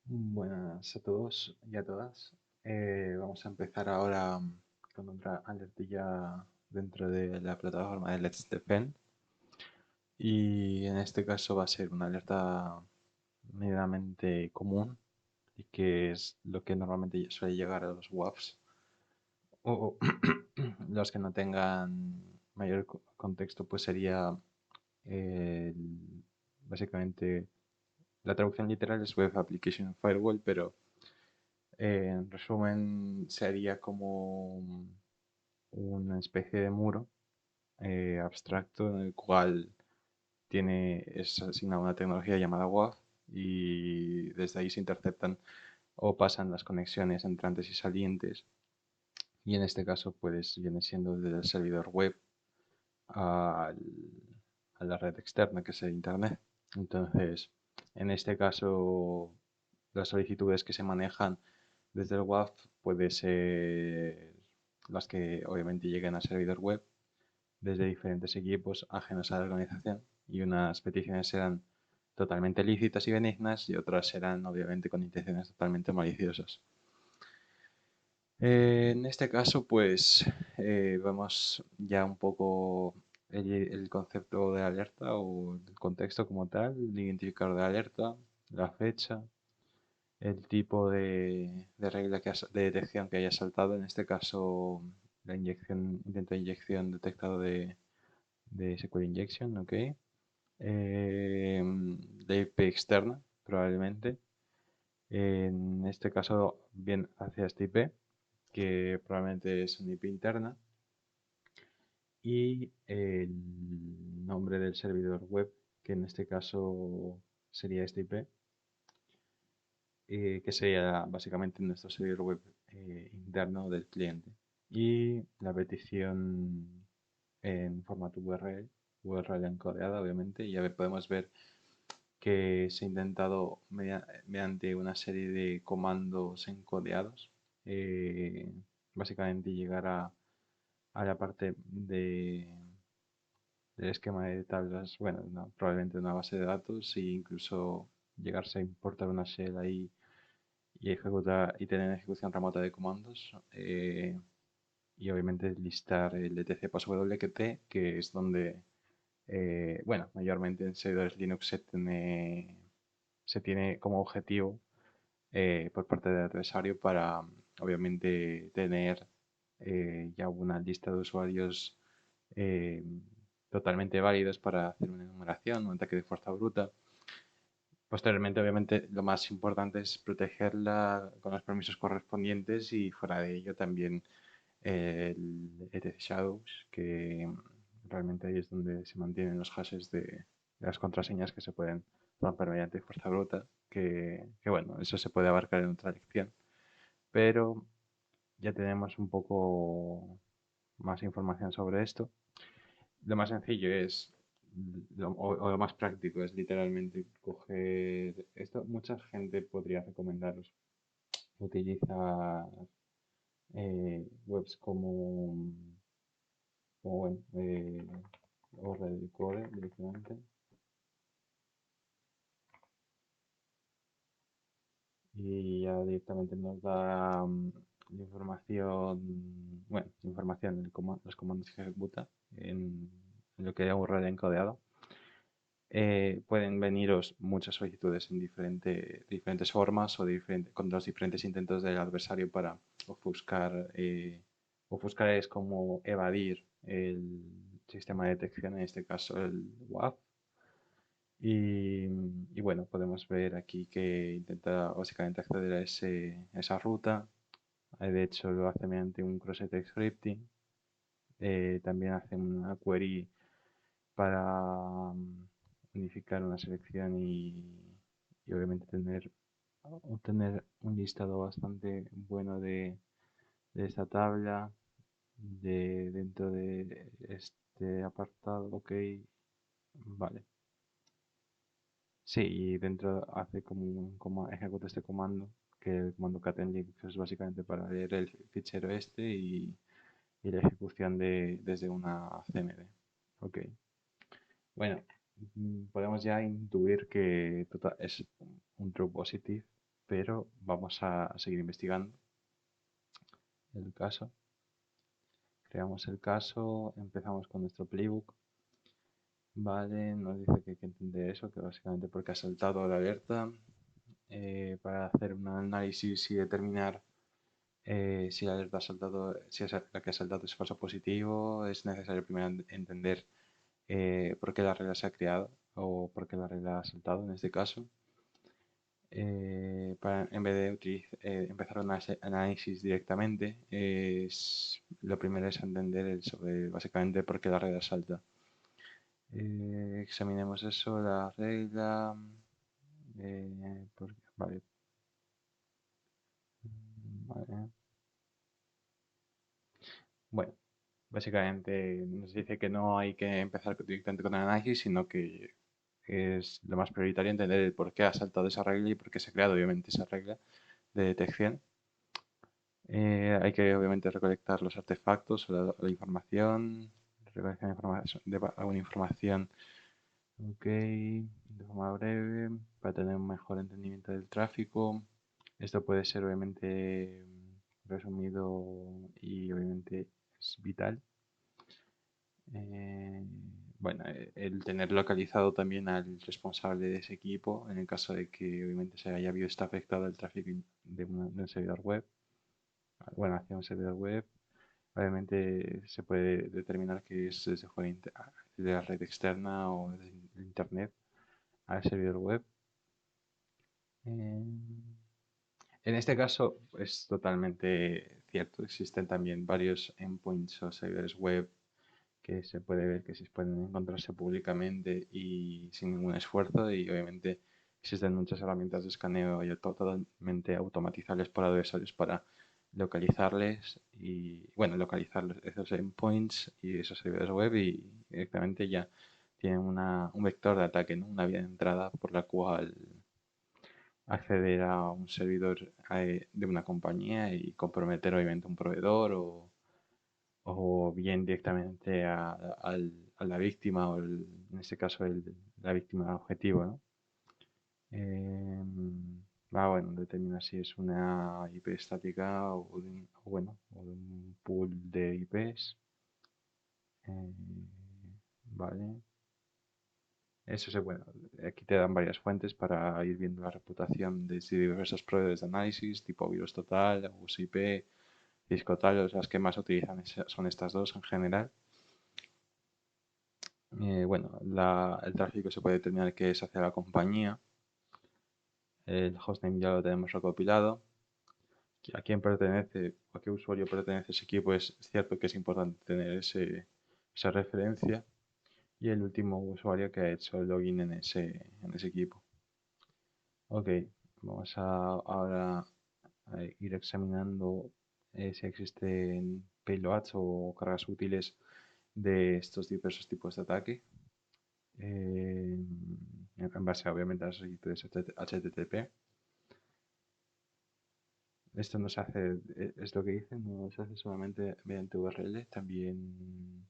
Buenas a todos y a todas. Vamos a empezar ahora con otra alertilla dentro de la plataforma de Let's Defend. Y en este caso va a ser una alerta medianamente común y que es lo que normalmente suele llegar a los WAFs o los que no tengan mayor contexto, pues sería básicamente la traducción literal es Web Application Firewall, pero en resumen, sería como una especie de muro abstracto en el cual es asignada una tecnología llamada WAF y desde ahí se interceptan o pasan las conexiones entrantes y salientes. Y en este caso, pues viene siendo desde el servidor web al- a la red externa, que es el Internet. Entonces, en este caso, las solicitudes que se manejan desde el WAF puede ser las que obviamente lleguen al servidor web desde diferentes equipos ajenos a la organización y unas peticiones serán totalmente lícitas y benignas y otras serán obviamente con intenciones totalmente maliciosas. En este caso, pues vemos ya un poco el concepto de alerta o el contexto como tal, el identificador de alerta, la fecha, el tipo de regla de detección que haya saltado, en este caso la inyección, intento de inyección detectado de SQL injection, ok. De IP externa, probablemente. En este caso, bien hacia este IP, que probablemente es una IP interna. Y el nombre del servidor web, que en este caso sería este IP, que sería básicamente nuestro servidor web interno del cliente. Y la petición en formato URL, URL encodeada obviamente, y podemos ver que se ha intentado mediante una serie de comandos encodeados, eh, básicamente llegar a la parte del esquema de tablas, bueno, probablemente una base de datos e incluso llegarse a importar una shell ahí y ejecutar y tener ejecución remota de comandos y obviamente listar el etc passwt, que es donde, bueno, mayormente en servidores Linux se tiene como objetivo por parte del adversario para obviamente tener ya una lista de usuarios eh, totalmente válidos para hacer una enumeración, un ataque de fuerza bruta. Posteriormente, obviamente, lo más importante es protegerla con los permisos correspondientes y fuera de ello también el ETC Shadows, que realmente ahí es donde se mantienen los hashes de las contraseñas que se pueden romper mediante fuerza bruta, que bueno, eso se puede abarcar en otra lección, pero ya tenemos un poco más información sobre esto. Lo más sencillo es, o lo más práctico es literalmente coger esto. Mucha gente podría recomendaros utilizar webs como bueno, o Reddit Core directamente y ya directamente nos da la información, bueno, información, los comandos que ejecuta en lo que era URL encodeado. Pueden veniros muchas solicitudes en diferentes formas o con los diferentes intentos del adversario para ofuscar. Ofuscar es como evadir el sistema de detección, en este caso el WAF. Y bueno, podemos ver aquí que intenta básicamente acceder a esa ruta. De hecho, lo hace mediante un cross-site scripting. También hace una query para unificar una selección y obviamente obtener un listado bastante bueno de esta tabla dentro de este apartado. Ok, vale. Sí, y dentro hace como ejecuta este comando, que el comando catenlink es básicamente para leer el fichero este y la ejecución desde una CMD. Ok. Bueno, podemos ya intuir que es un true positive pero vamos a seguir investigando el caso. Creamos el caso, empezamos con nuestro playbook. Vale, nos dice que hay que entender eso, que básicamente porque ha saltado la alerta. Para hacer un análisis y determinar si la alerta ha saltado, si la que ha saltado es falso positivo, es necesario primero entender por qué la regla se ha creado o por qué la regla ha saltado en este caso. En vez de empezar un análisis directamente, lo primero es entender sobre básicamente por qué la regla salta. Examinemos eso, la regla. Vale. Vale. Bueno, básicamente nos dice que no hay que empezar directamente con el análisis, sino que es lo más prioritario entender el por qué ha saltado esa regla y por qué se ha creado obviamente esa regla de detección. Hay que obviamente recolectar los artefactos o la información, recolección de alguna información, ok, de forma breve, para tener un mejor entendimiento del tráfico. Esto puede ser obviamente resumido y obviamente es vital. Eh, bueno, el tener localizado también al responsable de ese equipo, en el caso de que obviamente se haya visto afectado el tráfico de un servidor web, bueno, hacia un servidor web, obviamente se puede determinar que es desde fuera de la red externa o de internet al servidor web. En este caso es totalmente cierto, existen también varios endpoints o servidores web que se puede ver que se pueden encontrarse públicamente y sin ningún esfuerzo, y obviamente existen muchas herramientas de escaneo y totalmente automatizables por adversarios para localizarles y bueno, localizar esos endpoints y esos servidores web, y directamente ya tienen un vector de ataque, ¿no? Una vía de entrada por la cual acceder a un servidor de una compañía y comprometer obviamente un proveedor o bien directamente a la víctima o en este caso la víctima objetivo, ¿no? Bueno, determina si es una IP estática o de un pool de IPs. Eh, vale. Eso se bueno, aquí te dan varias fuentes para ir viendo la reputación de diversos proveedores de análisis, tipo Virus Total, USIP, Discotal, las que más utilizan son estas dos en general. Bueno, el tráfico se puede determinar que es hacia la compañía. El hostname ya lo tenemos recopilado. A quién pertenece, a qué usuario pertenece ese equipo, es cierto que es importante tener esa referencia. Y el último usuario que ha hecho el login en ese equipo. Ok, vamos ahora a ir examinando si existen payloads o cargas útiles de estos diversos tipos de ataque. En base obviamente a los IPs HTTP. Esto no se hace, es lo que dice, no se hace solamente mediante URL, también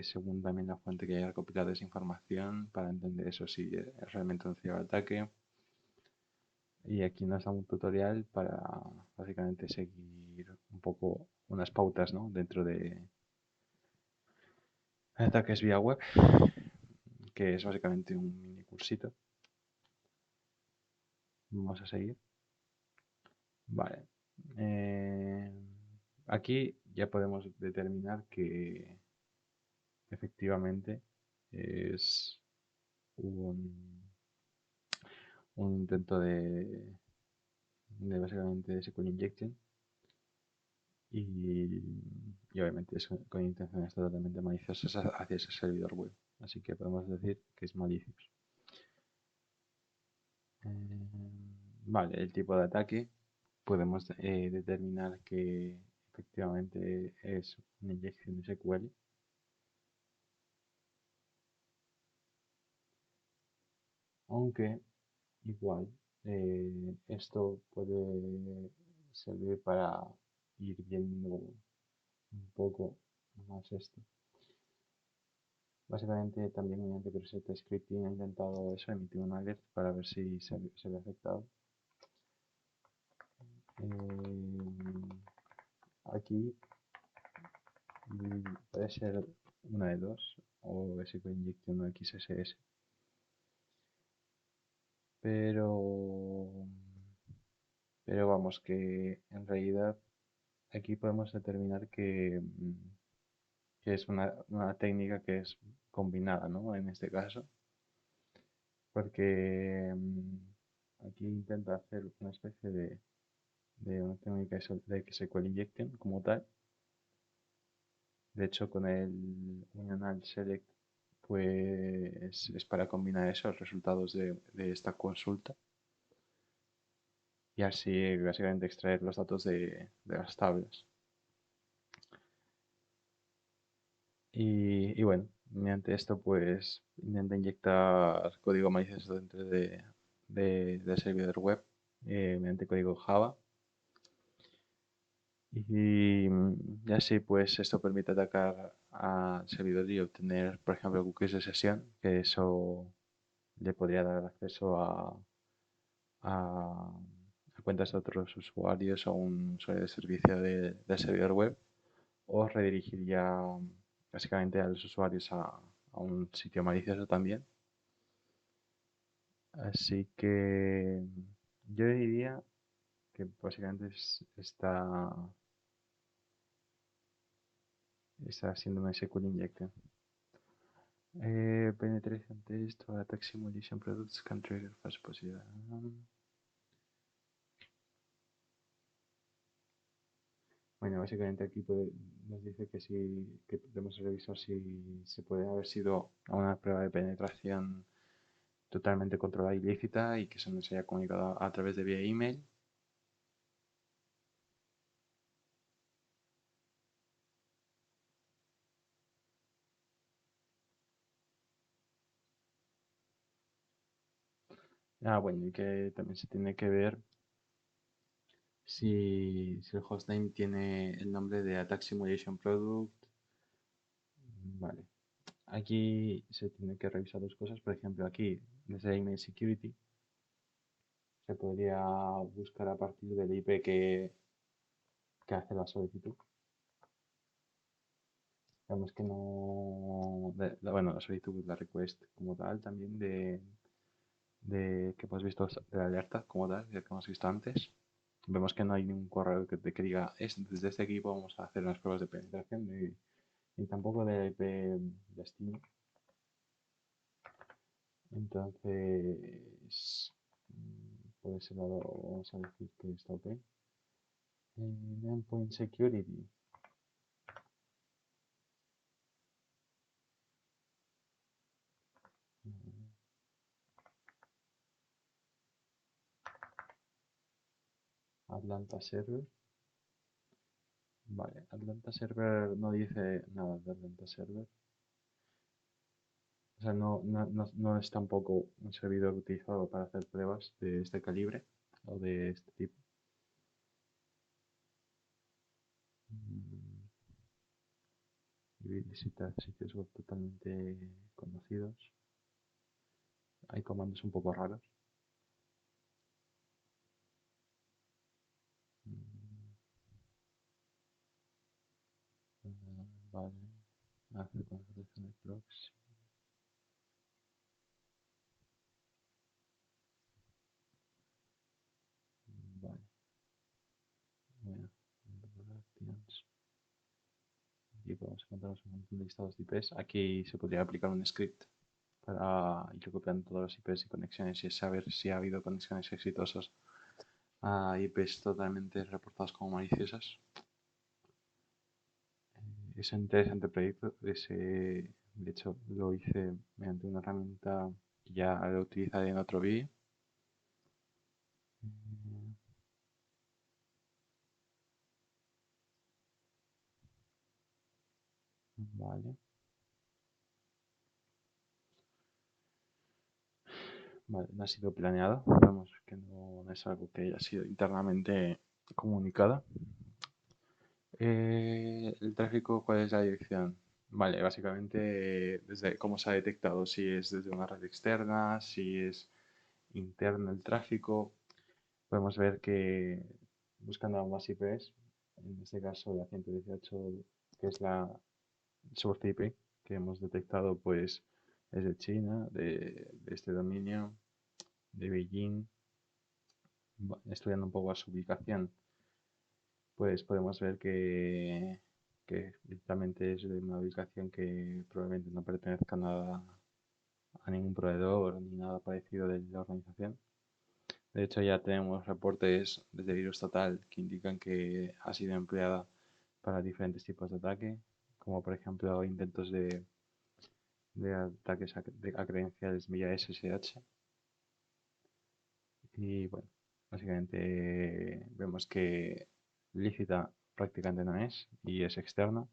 según también la fuente que haya recopilado esa información para entender eso si es realmente un ciberataque. Y aquí nos da un tutorial para básicamente seguir un poco unas pautas, ¿no? Dentro de ataques vía web, que es básicamente un mini cursito. Vamos a seguir. Vale. Aquí ya podemos determinar que efectivamente es un intento de básicamente de SQL injection y obviamente es con intenciones totalmente maliciosas hacia ese servidor web. Así que podemos decir que es malicioso. Vale, el tipo de ataque podemos determinar que efectivamente es una inyección de SQL. Aunque igual esto puede servir para ir viendo un poco más esto. Básicamente también mediante Crusader Scripting he intentado eso, emitir un alert para ver si se ve afectado. Aquí puede ser una de dos, o SQL Injection o XSS, pero, pero vamos, que en realidad aquí podemos determinar que es una técnica que es combinada, ¿no? En este caso, porque aquí intenta hacer una especie de una técnica de SQL Injection como tal. De hecho, con el Unional Select, pues es para combinar esos resultados de esta consulta y así básicamente extraer los datos de las tablas. Y bueno, mediante esto pues intenta inyectar código malicioso dentro del servidor web mediante código Java. Y así pues esto permite atacar al servidor y obtener, por ejemplo, cookies de sesión, que eso le podría dar acceso a cuentas de otros usuarios o un usuario de servicio del servidor web, o redirigir ya básicamente a los usuarios a un sitio malicioso también. Así que yo diría que básicamente está haciendo una SQL injection. Penetration test or attack simulation products can trigger false positive. Bueno, básicamente aquí nos dice que sí, que podemos revisar si se puede haber sido a una prueba de penetración totalmente controlada y ilícita y que se nos haya comunicado a través de vía email. Bueno, y que también se tiene que ver si el hostname tiene el nombre de Attack Simulation Product. Vale. Aquí se tiene que revisar dos cosas. Por ejemplo, aquí, desde Email Security, se podría buscar a partir del IP que hace la solicitud. Digamos que no. Bueno, la solicitud, la request como tal, también de que hemos visto de la alerta como tal, que hemos visto antes. Vemos que no hay ningún correo que diga desde este equipo vamos a hacer unas pruebas de penetración ni tampoco de IP destino. Entonces, por ese lado vamos a decir que está ok. Endpoint Security. Atlanta Server. Vale, Atlanta Server no dice nada de Atlanta Server. O sea, no es tampoco un servidor utilizado para hacer pruebas de este calibre o de este tipo. Mm, Y visitar sitios web totalmente conocidos. Hay comandos un poco raros. Mm, Vale. Hace configuración de proxy. Vale. Bueno. Actions. Aquí podemos encontrar un montón de listados de IPs. Aquí se podría aplicar un script para ir recopiando todos los IPs y conexiones y saber si ha habido conexiones exitosas a IPs totalmente reportadas como maliciosas. Es un interesante proyecto. De hecho, lo hice mediante una herramienta que ya lo utilizaré en otro vídeo. Vale. Vale, no ha sido planeado. Vemos que no es algo que haya sido internamente comunicado. El tráfico, ¿cuál es la dirección? Vale, básicamente desde cómo se ha detectado, si es desde una red externa, si es interno el tráfico. Podemos ver que buscando ambas IPs, en este caso la 118, que es la source IP que hemos detectado, pues es de China, de este dominio, de Beijing. Estudiando un poco su ubicación, pues podemos ver que directamente es de una ubicación que probablemente no pertenezca nada a ningún proveedor ni nada parecido de la organización. De hecho, ya tenemos reportes desde Virus Total que indican que ha sido empleada para diferentes tipos de ataque, como por ejemplo intentos de ataques a credenciales vía SSH. Y bueno, básicamente vemos que lícita prácticamente no es y es externa.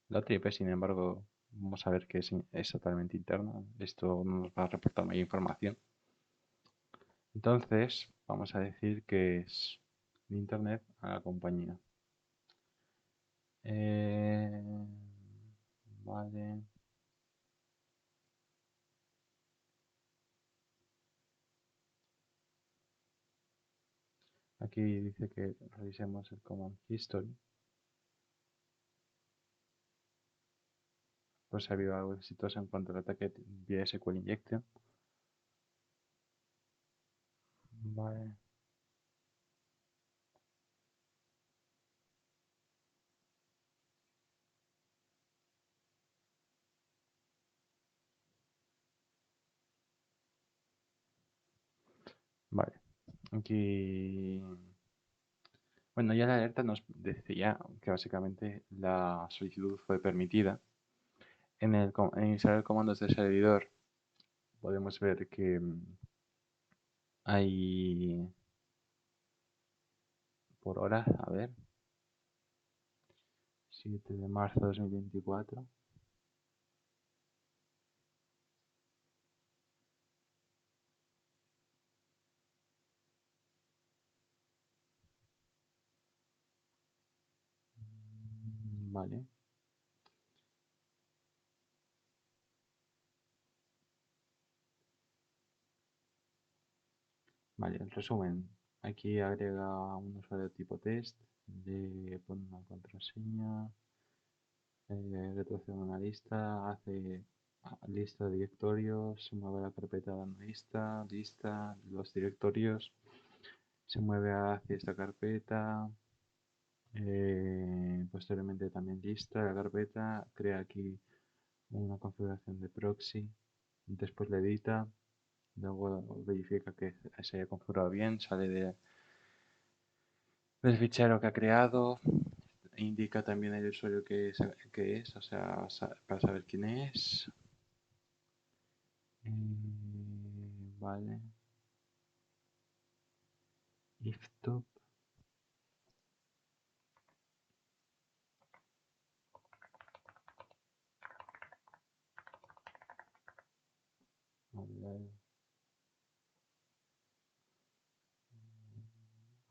La otra IP, sin embargo, vamos a ver que es totalmente interna. Esto nos va a reportar mayor información. Entonces, vamos a decir que es de Internet a la compañía. Eh, vale. Aquí dice que revisemos el command history. Pues si ha habido algo exitoso en cuanto al ataque vía SQL Injection. Vale. Vale. Aquí. Bueno, ya la alerta nos decía que básicamente la solicitud fue permitida. En instalar comandos de servidor podemos ver que hay por hora, a ver, 7 de marzo de 2024. Vale, vale, el resumen. Aquí agrega un usuario tipo test, le pone una contraseña, retrocede una lista, hace lista de directorios, se mueve la carpeta de una lista, los directorios, se mueve hacia esta carpeta, posteriormente también lista la carpeta, crea aquí una configuración de proxy, después le edita, luego verifica que se haya configurado bien, sale del fichero que ha creado, indica también el usuario que es, o sea, para saber quién es. Vale. Iftop. Vale.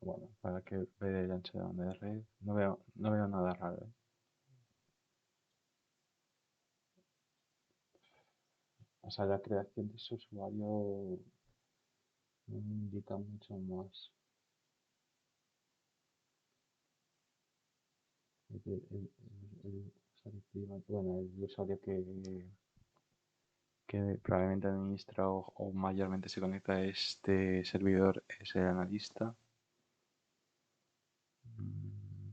Bueno, para que vea el ancho de banda de red. No veo nada raro. O sea, la creación de su usuario no me indica mucho más. Bueno, el usuario que probablemente administra o mayormente se conecta a este servidor es el analista. Mm,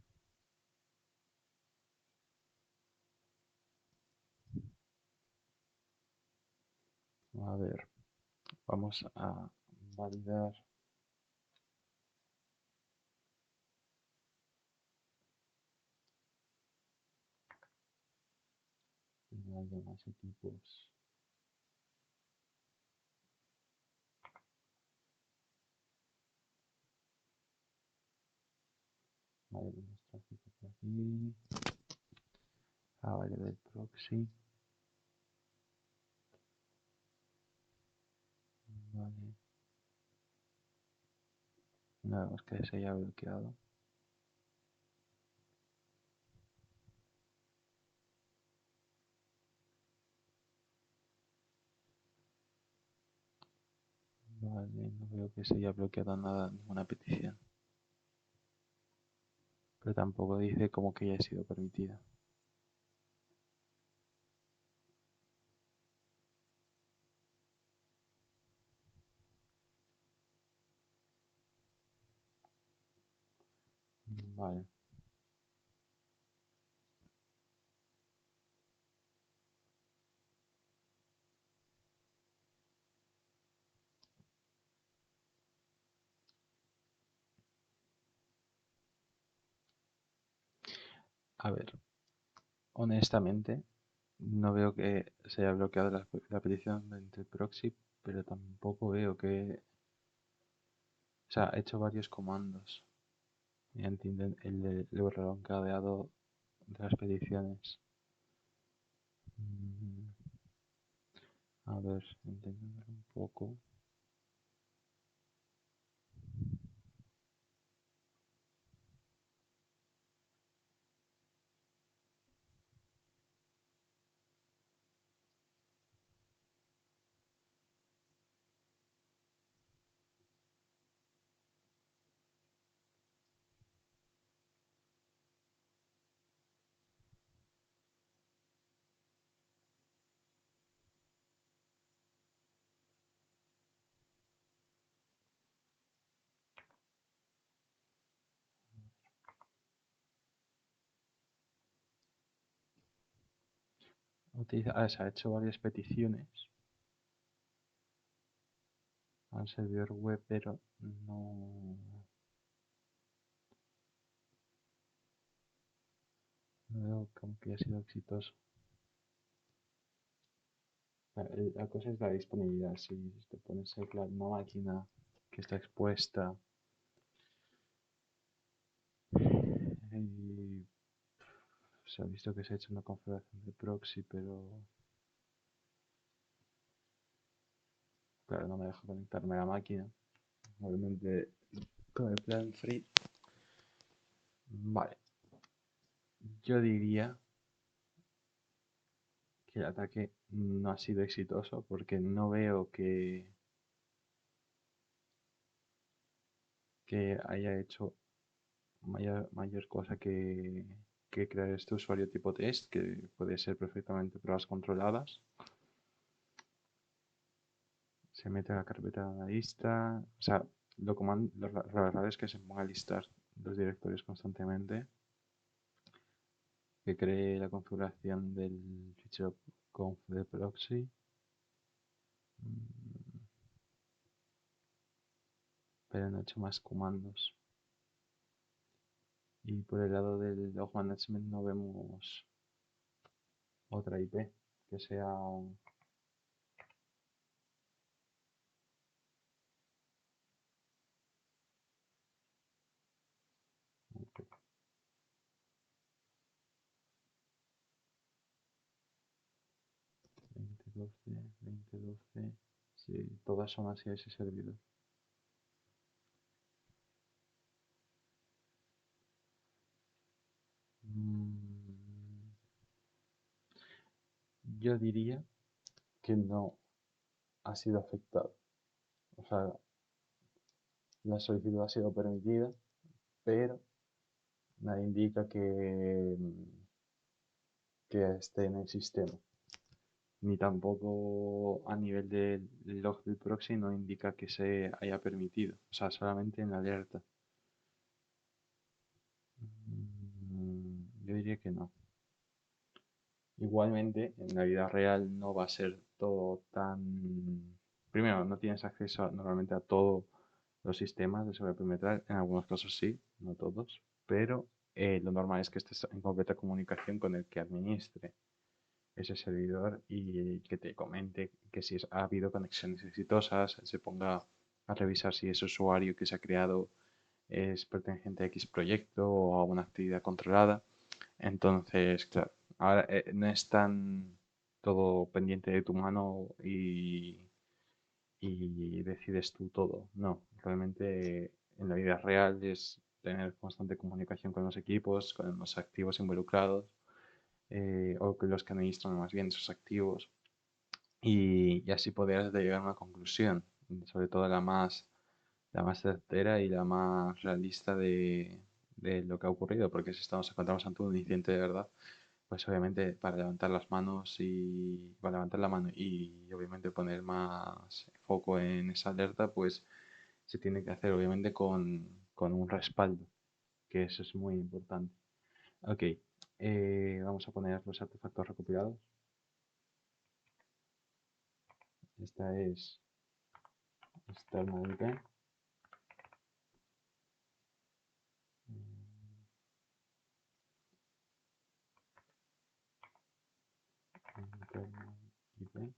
A ver, vamos a validar los demás equipos. Vale, tenemos tráfico por aquí. Vale, del proxy. Vale. No vemos que se haya bloqueado. No veo que se haya bloqueado nada, ninguna petición. Pero tampoco dice como que haya sido permitida. Vale. A ver, honestamente, no veo que se haya bloqueado la petición de proxy, pero tampoco veo que... O sea, he hecho varios comandos mediante el URL encadeado de las peticiones. A ver, intentando un poco. Se ha hecho varias peticiones al servidor web, pero no veo como que haya sido exitoso. La cosa es la disponibilidad. Si te pones una máquina que está expuesta y se ha visto que se ha hecho una configuración de proxy, pero claro, no me deja conectarme a la máquina. Obviamente con el plan free. Vale, yo diría que el ataque no ha sido exitoso porque no veo que haya hecho mayor cosa que crear este usuario tipo test, que puede ser perfectamente pruebas controladas. Se mete a la carpeta de analista. O sea, lo raro es que se ponga a listar los directorios constantemente, que cree la configuración del fichero conf de proxy. Pero no he hecho más comandos. Y por el lado del log management no vemos otra IP que sea... Ok, 2012, 2012. Sí, todas son hacia ese servidor. Yo diría que no ha sido afectado. O sea, la solicitud ha sido permitida, pero nada indica que esté en el sistema. Ni tampoco a nivel del log del proxy no indica que se haya permitido. O sea, solamente en la alerta. Yo diría que no. Igualmente, en la vida real no va a ser todo tan... Primero, no tienes acceso normalmente a todos los sistemas de seguridad perimetral. En algunos casos sí, no todos. Pero lo normal es que estés en completa comunicación con el que administre ese servidor y que te comente que si ha habido conexiones exitosas, se ponga a revisar si ese usuario que se ha creado es perteneciente a X proyecto o a una actividad controlada. Entonces, claro, ahora no es tan todo pendiente de tu mano y decides tú todo. No, realmente en la vida real es tener constante comunicación con los equipos, con los activos involucrados o con los que administran más bien esos activos y así poder llegar a una conclusión sobre todo la más certera y la más realista de lo que ha ocurrido, porque si encontramos ante un incidente de verdad, pues obviamente para levantar las manos y para levantar la mano y obviamente poner más foco en esa alerta, pues se tiene que hacer obviamente con un respaldo, que eso es muy importante. Ok, vamos a poner los artefactos recopilados. Esta es external IP. Internal IP.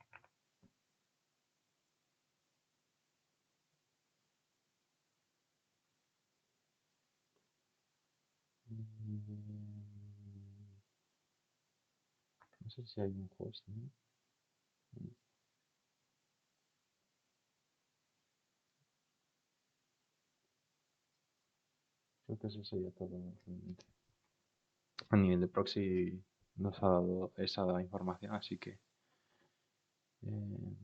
No sé si hay un host, ¿no? Creo que eso sería todo realmente. A nivel de proxy nos ha dado esa información, así que eh,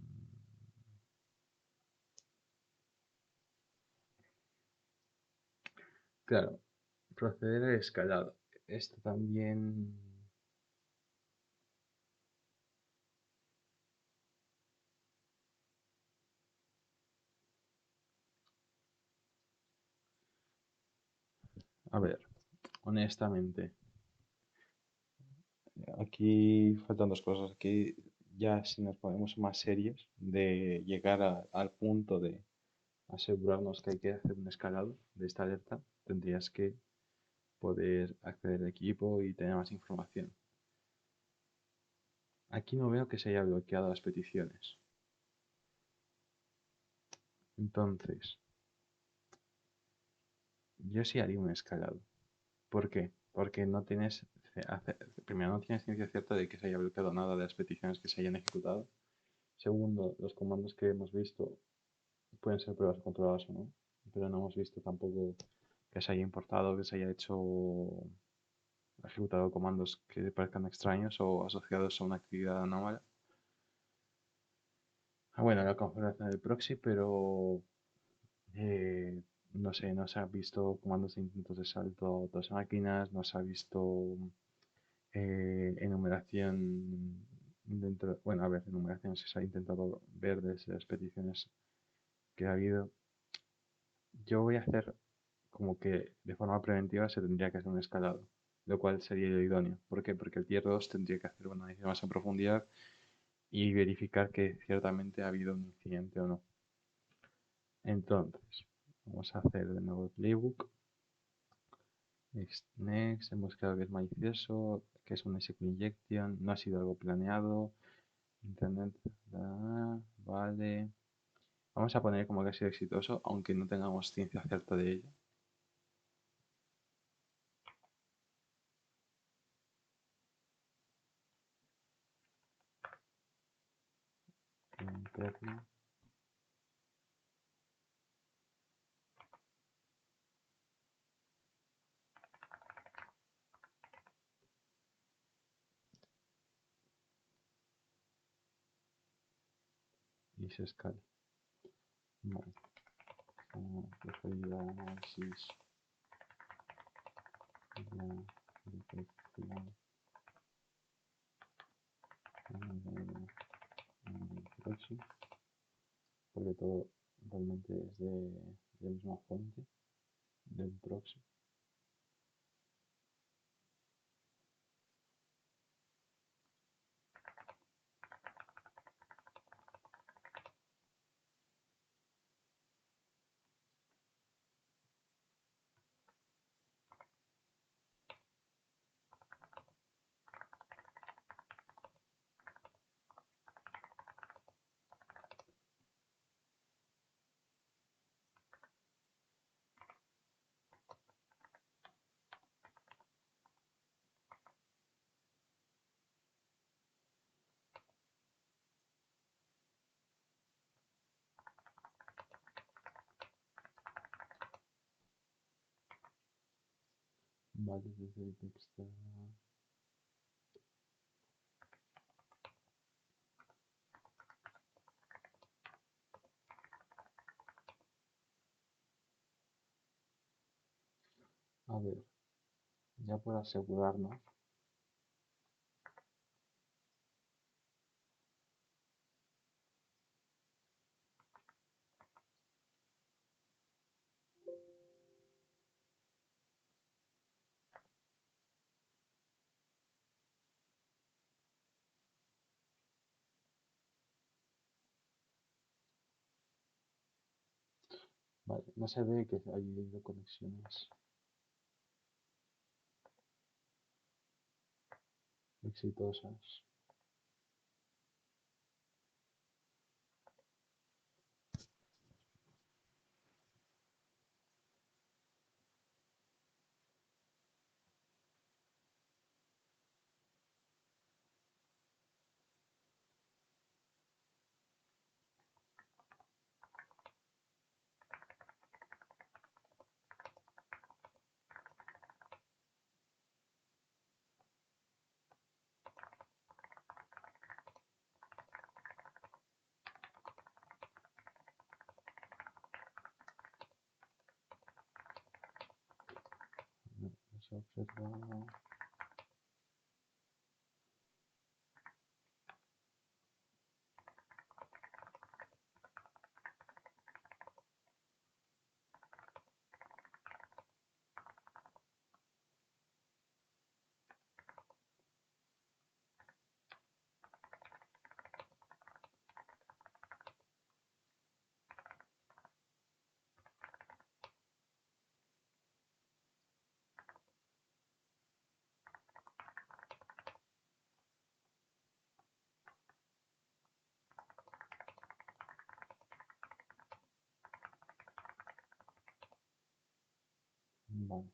claro, proceder al escalado. Esto también, a ver, honestamente, aquí faltan dos cosas. Aquí ya si nos ponemos más serios de llegar al punto de asegurarnos que hay que hacer un escalado de esta alerta, tendrías que poder acceder al equipo y tener más información. Aquí no veo que se haya bloqueado las peticiones. Entonces, yo sí haría un escalado. ¿Por qué? Porque no tienes, primero, no tienes ciencia cierta de que se haya bloqueado nada de las peticiones que se hayan ejecutado. Segundo, los comandos que hemos visto pueden ser pruebas controladas o no, pero no hemos visto tampoco que se haya importado, que se haya ejecutado comandos que parezcan extraños o asociados a una actividad anómala. Bueno, la configuración del proxy, pero no sé, no se ha visto comandos de intentos de salto a otras máquinas, no se ha visto enumeración dentro, bueno, a ver, enumeración si se ha intentado ver desde las peticiones que ha habido. Yo voy a hacer como que de forma preventiva se tendría que hacer un escalado, lo cual sería lo idóneo. ¿Por qué? Porque el tier 2 tendría que hacer un análisis más en profundidad y verificar que ciertamente ha habido un incidente o no. Entonces, vamos a hacer de nuevo el playbook. Next, hemos quedado que es malicioso, que es un SQL injection, no ha sido algo planeado. Internet, vale. Vamos a poner como que ha sido exitoso, aunque no tengamos ciencia cierta de ello. Interno. Y se escala. Vale. Referir a análisis de la detección proxy, porque todo realmente es de la misma fuente del proxy. Vale, desde el texto. A ver, ya por asegurarnos. Vale, no se ve que hay habido conexiones exitosas. No, no se observa. Vale,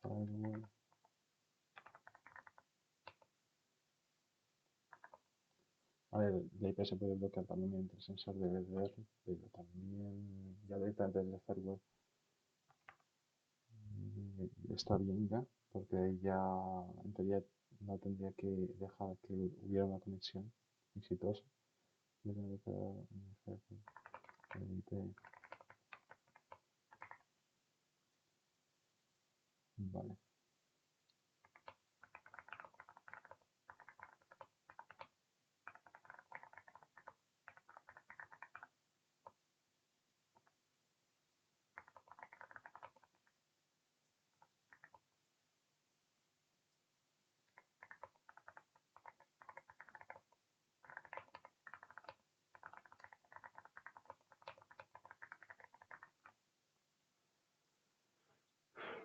firewall. A ver, la IP se puede bloquear también entre el sensor de BDR, pero también ya directamente desde el firewall está bien ya, porque ahí ya en teoría no tendría que dejar que hubiera una conexión exitosa. Vale,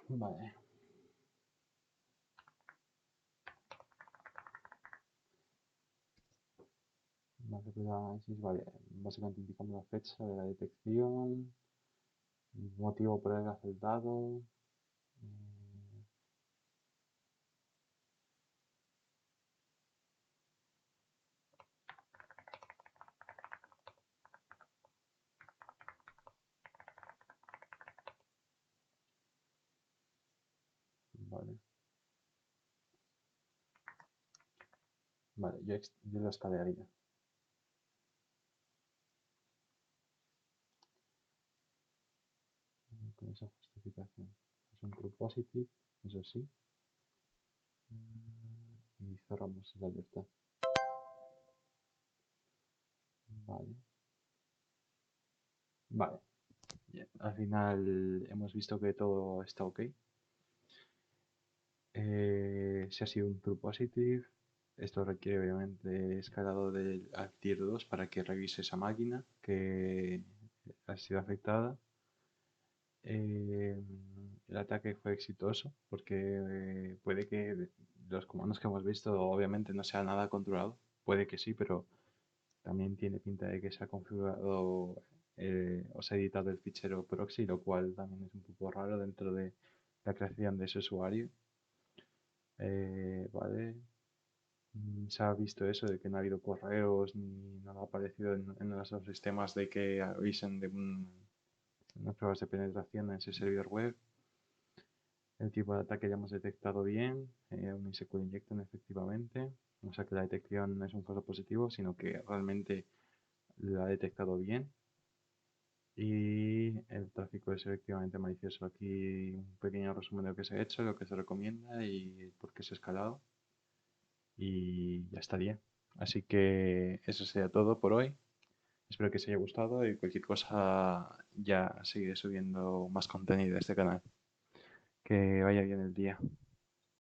vale, vale, pues análisis, vale, básicamente indicamos la fecha de la detección, motivo por el gas del dado, mm, vale, vale, yo lo escalaría con esa justificación. Es un true positive, eso sí, y cerramos la alerta. Vale, vale, bien. Al final hemos visto que todo está ok. Si ha sido un true positive, esto requiere obviamente escalado del al tier 2 para que revise esa máquina que ha sido afectada. Eh, el ataque fue exitoso porque puede que los comandos que hemos visto obviamente no sea nada controlado. Puede que sí, pero también tiene pinta de que se ha configurado o se ha editado el fichero proxy, lo cual también es un poco raro dentro de la creación de ese usuario. Vale. Se ha visto eso de que no ha habido correos ni nada parecido en los sistemas de que avisen de un unas pruebas de penetración en ese servidor web, el tipo de ataque ya hemos detectado bien, un SQL injection efectivamente, o sea que la detección no es un falso positivo, sino que realmente lo ha detectado bien. Y el tráfico es efectivamente malicioso. Aquí un pequeño resumen de lo que se ha hecho, lo que se recomienda y por qué se ha escalado. Y ya estaría. Así que eso sería todo por hoy. Espero que os haya gustado y cualquier cosa ya seguiré subiendo más contenido de este canal. Que vaya bien el día.